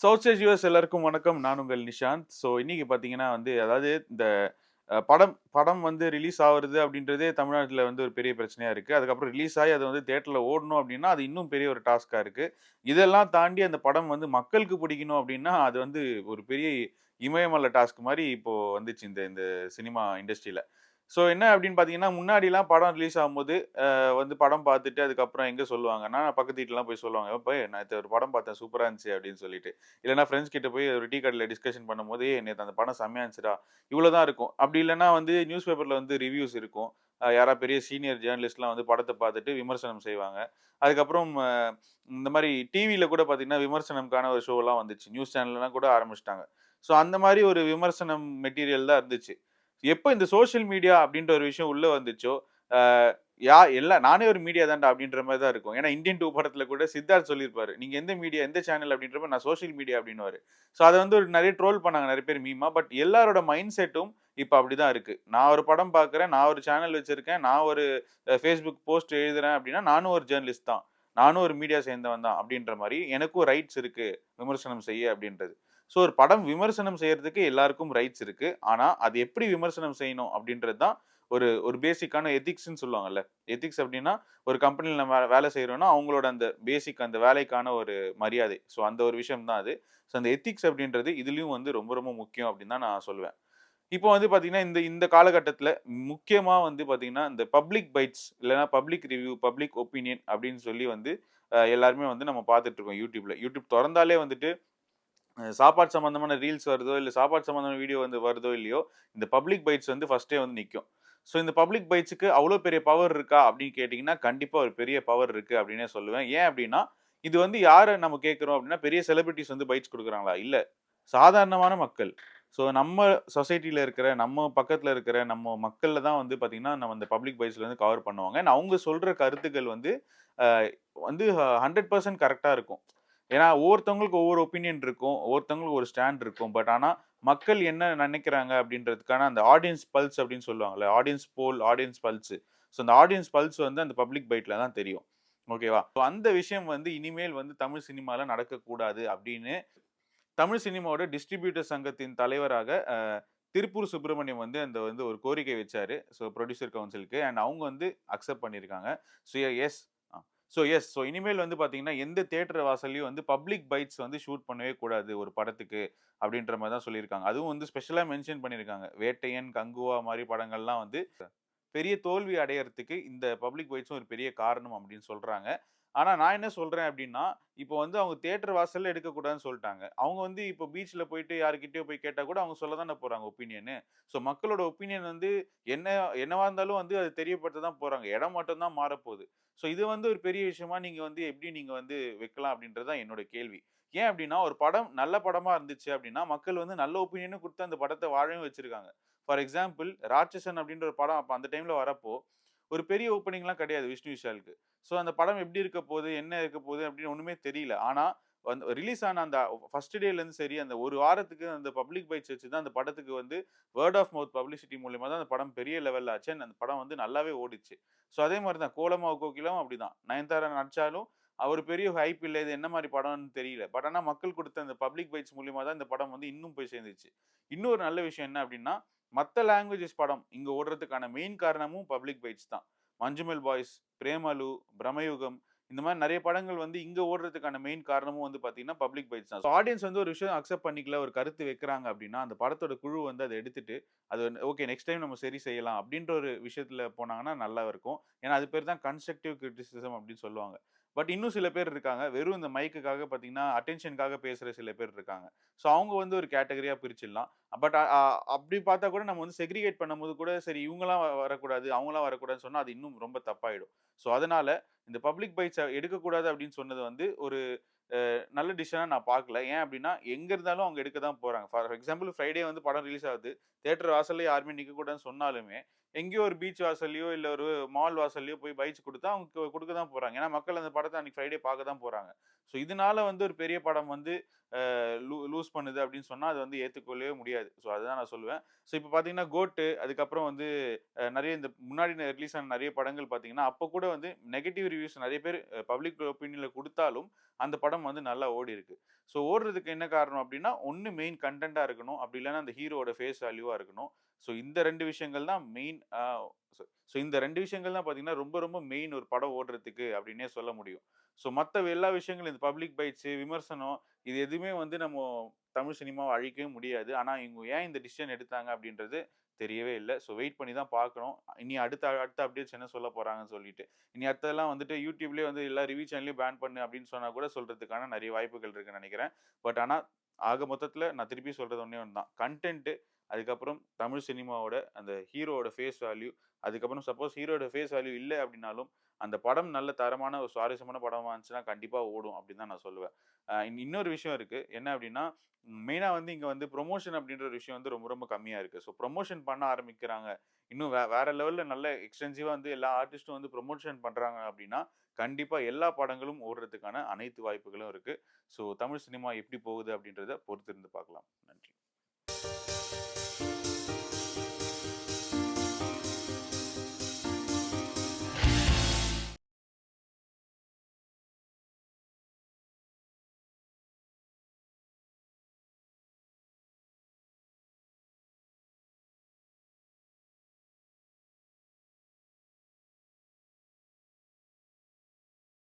South US எல்லாருக்கும் வணக்கம். நான் உங்கள் நிஷாந்த். இன்னைக்கு பார்த்தீங்கன்னா அதாவது இந்த படம் படம் ரிலீஸ் ஆவுறது அப்படின்றதே தமிழ்நாட்டுல ஒரு பெரிய பிரச்சனையா இருக்கு. அதுக்கப்புறம் ரிலீஸ் ஆயி அது தியேட்டர்ல ஓடணும் அப்படின்னா, அது இன்னும் பெரிய ஒரு டாஸ்க்கா இருக்கு. இதெல்லாம் தாண்டி அந்த படம் மக்களுக்கு பிடிக்கணும் அப்படின்னா, அது ஒரு பெரிய இமயமலை டாஸ்க் மாரி இப்போ வந்துச்சு இந்த இந்த சினிமா இண்டஸ்ட்ரியில. என்ன அப்படின்னு பார்த்தீங்கன்னா, முன்னாடிலாம் படம் ரிலீஸ் ஆகும்போது, படம் பார்த்துட்டு அதுக்கப்புறம் எங்க சொல்லுவாங்கன்னா, பக்கத்து வீட்லலாம் போய் சொல்லுவாங்க. "எப்பா நேத்து ஒரு படம் பார்த்தேன். சூப்பரா இருந்துச்சு" அப்படின்னு சொல்லிட்டு. இல்லன்னா ஃப்ரெண்ட்ஸ் கிட்ட போய் ஒரு டீ கடையில டிஸ்கஷன் பண்ணும்போது, "ஏய் நேத்து அந்த படம் செம்மையா இருந்துச்சுடா." இவ்வளோ தான் இருக்கும். அப்படி இல்லன்னா நியூஸ் பேப்பர்ல ரிவ்யூஸ் இருக்கும். யாரா பெரிய சீனியர் ஜர்னலிஸ்ட்லாம் படத்த பார்த்துட்டு விமர்சனம் செய்வாங்க. அதுக்கப்புறம் இந்த மாரி டிவில கூட பார்த்தீங்கன்னா, விமர்சனம்க்கான ஒரு ஷோலாம் வந்துச்சு. நியூஸ் சேனல்லாம் கூட ஆரம்பிச்சுட்டாங்க. அந்த மாரி ஒரு விமர்சனம் மெட்டீரியல் தான் இருந்துச்சு. எப்ப இந்த சோசியல் மீடியா அப்படின்ற ஒரு விஷயம் உள்ள வந்துச்சோ, அ நானே ஒரு மீடியா தான்டா அப்படின்ற மாரி தான் இருக்கும். ஏன்னா இந்தியன் 2 படத்துல கூட சித்தார்த் சொல்லியிருப்பாரு. நீங்க எந்த மீடியா, எந்த சேனல் அப்படின்றப்ப நான் சோசியல் மீடியா அப்படின்னுவாரு. அத ஒரு நெறைய ட்ரோல் பண்ணாங்க நெறைய பேர் மீமா. பட் எல்லாரோட மைண்ட் செட்டும் இப்ப அப்படிதான் இருக்கு. நான் ஒரு படம் பார்க்குறேன், நான் ஒரு சேனல் வச்சிருக்கேன், நான் ஒரு Facebook போஸ்ட் எழுதுறேன் அப்படின்னா, நானும் ஒரு ஜர்னலிஸ்ட் தான். நானும் ஒரு மீடியா சேர்ந்தவன் தான் அப்படின்ற மாரி எனக்கும் ரைட்ஸ் இருக்கு விமர்சனம் செய்ய அப்படின்றது. ஒரு படம் விமர்சனம் செய்யறதுக்கு எல்லாருக்கும் ரைட்ஸ் இருக்கு. ஆனா, அது எப்படி விமர்சனம் செய்யணும் அப்படின்றது தான் ஒரு ஒரு பேசிக்கான எதிக்ஸ்ன்னு சொல்லுவாங்கல்ல. எதிக்ஸ் அப்படின்னா, ஒரு கம்பெனில நம்ம வேலை செய்றோம்னா, அவங்களோட அந்த பேசிக் அந்த வேலைக்கான ஒரு மரியாதை. அந்த ஒரு விஷயம் தான் அது. அந்த எதிக்ஸ் அப்படின்றது இதுலயும் ரொம்ப ரொம்ப முக்கியம் அப்படின்னு தான் நான் சொல்லுவேன். இப்போ பார்த்தீங்கன்னா, இந்த இந்த காலகட்டத்தில முக்கியமா பார்த்தீங்கன்னா, இந்த பப்ளிக் பைட்ஸ் இல்லன்னா பப்ளிக் ரிவ்யூ, பப்ளிக் ஒப்பீனியன் அப்படின்னு சொல்லி எல்லாருமே நம்ம பார்த்துட்டு இருக்கோம் YouTubeல. YouTube தொறந்தாலே சாப்பாடு சம்மந்தமான ரீல்ஸ் வருதோ, இல்ல சாப்பாடு சம்மந்தமான வீடியோ வருதோ இல்லையோ, இந்த பப்ளிக் பைட்ஸ் ஃபர்ஸ்ட்டே நிக்கும். இந்த பப்ளிக் பைட்ஸ்க்கு அவ்ளோ பெரிய பவர் இருக்கா அப்படின்னு கேட்டீங்கன்னா, கண்டிப்பா ஒரு பெரிய பவர் இருக்கு அப்படின்னே சொல்லுவேன். ஏன் அப்படின்னா, இது யார நம்ம கேட்கிறோம் அப்படின்னா, பெரிய செலிபிரிட்டீஸ் பைட்ஸ் குடுக்குறாங்களா? இல்ல. சாதாரணமான மக்கள். நம்ம சொசைட்டில இருக்கிற, நம்ம பக்கத்துல இருக்கிற, நம்ம மக்கள்ல தான் பார்த்தீங்கன்னா, நம்ம இந்த பப்ளிக் பைட்ஸ்ல கவர் பண்ணுவாங்க. அவங்க சொல்ற கருத்துக்கள் அ 100% கரெக்ட்டா இருக்கும். ஏன்னா, ஒவ்வொருத்தவங்களுக்கு ஒவ்வொரு ஒப்பீனியன் இருக்கும். ஒவ்வொருத்தவங்களுக்கு ஒரு ஸ்டாண்ட் இருக்கும். பட் ஆனா, மக்கள் என்ன நினைக்கிறாங்க அப்படின்றதுக்கான அந்த ஆடியன்ஸ் பல்ஸ் அப்படின்னு சொல்லுவாங்கல்ல. ஆடியன்ஸ் போல், ஆடியன்ஸ் பல்ஸ். அந்த ஆடியன்ஸ் பல்ஸ் அந்த பப்ளிக் பைட்ல தான் தெரியும். ஓகேவா? அந்த விஷயம் இனிமேல் தமிழ் சினிமால நடக்கக்கூடாது அப்படின்னு தமிழ் சினிமாவோட டிஸ்ட்ரிபியூட்டர் சங்கத்தின் தலைவராக திருப்பூர் சுப்பிரமணியம் அந்த ஒரு கோரிக்கை வச்சாரு. புரொடியூசர் கவுன்சிலுக்கு. அண்ட் அவங்க அக்செப்ட் பண்ணியிருக்காங்க. ஸோ எஸ் அ இனிமேல் பார்த்தீங்கன்னா, எந்த தியேட்டர் வாசல்லயும் பப்ளிக் பைட்ஸ் ஷூட் பண்ணவே கூடாது ஒரு படத்துக்கு, அப்படின்ற மாரி தான் சொல்லியிருக்காங்க. அதுவும் ஸ்பெஷலா மென்ஷன் பண்ணியிருக்காங்க. வேட்டையன், கங்குவா மாரி படங்கள்லாம் பெரிய தோல்வி அடையறதுக்கு இந்த பப்ளிக் பைட்ஸும் ஒரு பெரிய காரணம் அப்படின்னு சொல்றாங்க. ஆனா நான் என்ன சொல்றேன் அப்படின்னா, இப்போ அவங்க தியேட்டர் வாசல்ல எடுக்கக்கூடாதுன்னு சொல்ட்டாங்க. அவங்க இப்போ பீச்ல போயிட்டு யார்கிட்டயோ போய் கேட்டா கூட அவங்க சொல்ல தானே போறாங்க ஒப்பீனியனு. மக்களோட ஒப்பீனியன் என்ன என்னவா இருந்தாலும் அது தெரியப்படுத்த தான் போறாங்க. இடம் மட்டும் தான் மாறப்போது. இது ஒரு பெரிய விஷயமா நீங்க எப்படி நீங்க வைக்கலாம் அப்படின்றது தான் என்னோட கேள்வி. ஏன் அப்படின்னா, ஒரு படம் நல்ல படமா இருந்துச்சு அப்படின்னா, மக்கள் நல்ல ஒப்பீனியனும் குடுத்து அந்த படத்த வாழவும் வச்சிருக்காங்க. ஃபார் எக்ஸாம்பிள் ராட்சசன் அப்படின்ற ஒரு படம் அப்ப அந்த டைம்ல வரப்போ, ஒரு பெரிய ஓப்பனிங்லாம் கிடையாது விஷ்ணு விஷாலுக்கு. அந்த படம் எப்படி இருக்க போது, என்ன இருக்க போது அப்படின்னு ஒண்ணுமே தெரியல. ஆனா ரிலீஸ் ஆன அந்த ஃபர்ஸ்ட் டேலேருந்து சரி, அந்த ஒரு வாரத்துக்கு அந்த பப்ளிக் பைட்ஸ் வச்சு தான் அந்த படத்துக்கு வேர்ட் ஆஃப் மவுத் பப்ளிசிட்டி மூலியமா தான் அந்த படம் பெரிய லெவல்ல ஆச்சு. அண்ட் அந்த படம் நல்லாவே ஓடிச்சு. அதே மாரி தான் கோலமாவு கோகிலாவும் அப்படிதான். நயன்தாரா நடிச்சாலும் ஒரு பெரிய ஹைப் இல்ல. இது என்ன மாரி படம்னு தெரியல. பட் ஆனா மக்கள் குடுத்த அந்த பப்ளிக் பைட்ஸ் மூலியமா தான் இந்த படம் இன்னும் போய் சேர்ந்துச்சு. இன்னொரு நல்ல விஷயம் என்ன அப்படின்னா, மத்த லாங்குவேஜஸ் படம் இங்க ஓடுறதுக்கான மெயின் காரணமும் பப்ளிக் பைட்ஸ் தான். மஞ்சுமெல் பாய்ஸ், பிரேமலு, பிரம்மயுகம் இந்த மாரி நெறைய படங்கள் இங்க ஓடுறதுக்கான மெயின் காரணமும் பார்த்தீங்கன்னா, பப்ளிக் பைட்ஸ் தான். ஆடியன்ஸ் ஒரு விஷயம் அக்செப்ட் பண்ணிக்கல, ஒரு கருத்து வைக்கிறாங்க அப்படின்னா, அந்த படத்தோட குழு அத எடுத்துட்டு, அது ஓகே நெக்ஸ்ட் டைம் நம்ம சரி செய்யலாம் அப்படின்ற ஒரு விஷயத்துல போனாங்கன்னா நல்லா இருக்கும். ஏன்னா, அது பேர் தான் கன்ஸ்ட்ரக்டிவ் கிரிட்டிசிசம் அப்படின்னு சொல்லுவாங்க. பட் இன்னும் சில பேர் இருக்காங்க. வெறும் இந்த மைக்குக்காக பார்த்தீங்கன்னா, அட்டென்ஷனுக்காக பேசுற சில பேர் இருக்காங்க. அவங்க ஒரு கேட்டகரியா பிரிச்சிடலாம். பட் அ அ அப்படி பார்த்தா கூட நம்ம செக்ரிகேட் பண்ணும்போது கூட, சரி இவங்கலாம் வரக்கூடாது, அவங்கலாம் வரக்கூடாதுன்னு சொன்னா, அது இன்னும் ரொம்ப தப்பாயிடும். அதனால இந்த பப்ளிக் பைட்ஸ எடுக்கக்கூடாது அப்படின்னு சொன்னது ஒரு நல்ல டிசிஷனா நான் பார்க்கல. ஏன் அப்படின்னா, எங்க இருந்தாலும் அவங்க எடுக்க தான் போறாங்க. ஃபார் எக்ஸாம்பிள் ஃப்ரைடே படம் ரிலீஸ் ஆகுது. தியேட்டர் வாசல்ல யாருமே நிக்கக்கூடாதுன்னு சொன்னாலுமே, எங்கேயோ ஒரு பீச் வாசல்லயோ, இல்ல ஒரு மால் வாசல்லயோ போய் பைட்ஸ் குடுத்தா அவங்க குடுக்க தான் போறாங்க. ஏன்னா மக்கள் அந்த படத்த அன்னைக்கு ஃப்ரைடே பார்க்க தான் போறாங்க. ஸோ இதனால வந்து ஒரு பெரிய படம் வந்து லூஸ் பண்ணுது அப்படின்னு சொன்னா, அது வந்து ஏத்துக்கொள்ளவே முடியாது. ஸோ அதுதான் நான் சொல்லுவேன். ஸோ இப்ப பார்த்தீங்கன்னா, கோட்டு அதுக்கப்புறம் வந்து நெறைய இந்த முன்னாடி ரிலீஸ் ஆன நெறைய படங்கள் பார்த்தீங்கன்னா, அப்ப கூட வந்து நெகட்டிவ் ரிவ்யூஸ் நெறைய பேர் பப்ளிக் ஒப்பீனியன்ல குடுத்தாலும், அந்த படம் வந்து நல்லா ஓடியிருக்கு. ஸோ ஓடுறதுக்கு என்ன காரணம் அப்டின்னா, ஒண்ணு மெயின் கன்டென்ட்டா இருக்கணும். அப்டி இல்லன்னா அந்த ஹீரோவோட ஃபேஸ் வேல்யூவா இருக்கணும். ஸோ இந்த 2 விஷயங்கள் தான் மெயின் ஸோ ஸோ இந்த 2 விஷயங்கள் தான் பார்த்தீங்கன்னா, ரொம்ப ரொம்ப மெயின் ஒரு படம் ஓடுறதுக்கு அப்டின்னே சொல்ல முடியும். ஸோ மத்த எல்லா விஷயங்களும் இந்த பப்ளிக் பைட்ஸ், விமர்சனம் இது எதுவுமே வந்து தமிழ் சினிமாவ அழிக்கவே முடியாது. ஆனா இவங்க ஏன் இந்த டிசிஷன் எடுத்தாங்க அப்டின்றது தெரியவே இல்ல. ஸோ வெயிட் பண்ணி தான் பார்க்கணும். இனி அடுத்த அடுத்த அப்டேட்ஸ் என்ன சொல்ல போறாங்கன்னு சொல்லிட்டு. இனி அடுத்ததெல்லாம் வந்துட்டு YouTubeலயே வந்து எல்லா ரிவ்யூ சேனலையும் பேன் பண்ணு அப்டின்னு சொன்னா கூட சொல்றதுக்கான நெறைய வாய்ப்புகள் இருக்குன்னு நெனைக்கிறேன். பட் ஆனா ஆக மொத்தத்துல நான் திருப்பி சொல்றது ஒண்ணே ஒண்ணு தான். கன்டென்ட் அதுக்கப்புறம் தமிழ் சினிமாவோட அந்த ஹீரோவோட ஃபேஸ் வேல்யூ, அதுக்கப்புறம் சப்போஸ் ஹீரோவோட ஃபேஸ் வேல்யூ இல்ல அப்டின்னாலும், அந்த படம் நல்ல தரமான ஒரு சுவாரஸ்யமான படமா இருந்துச்சுன்னா கண்டிப்பா ஓடும் அப்டின்னு தான் நான் சொல்லுவேன். இன்னொரு விஷயம் இருக்கு. என்ன அப்டின்னா, மெயினா வந்து இங்க வந்து ப்ரமோஷன் அப்டின்ற ஒரு விஷயம் வந்து ரொம்ப ரொம்ப கம்மியா இருக்கு. ஸோ ப்ரமோஷன் பண்ண ஆரம்பிக்கிறாங்க. இன்னும் வேற லெவல்ல நல்ல எக்ஸ்டென்சிவா வந்து எல்லா ஆர்டிஸ்ட்டும் வந்து ப்ரமோஷன் பண்றாங்க அப்டின்னா, கண்டிப்பா எல்லா படங்களும் ஓடுறதுக்கான அனைத்து வாய்ப்புகளும் இருக்கு. ஸோ தமிழ் சினிமா எப்படி போகுது அப்டின்றத பொறுத்திருந்து பார்க்கலாம். நன்றி.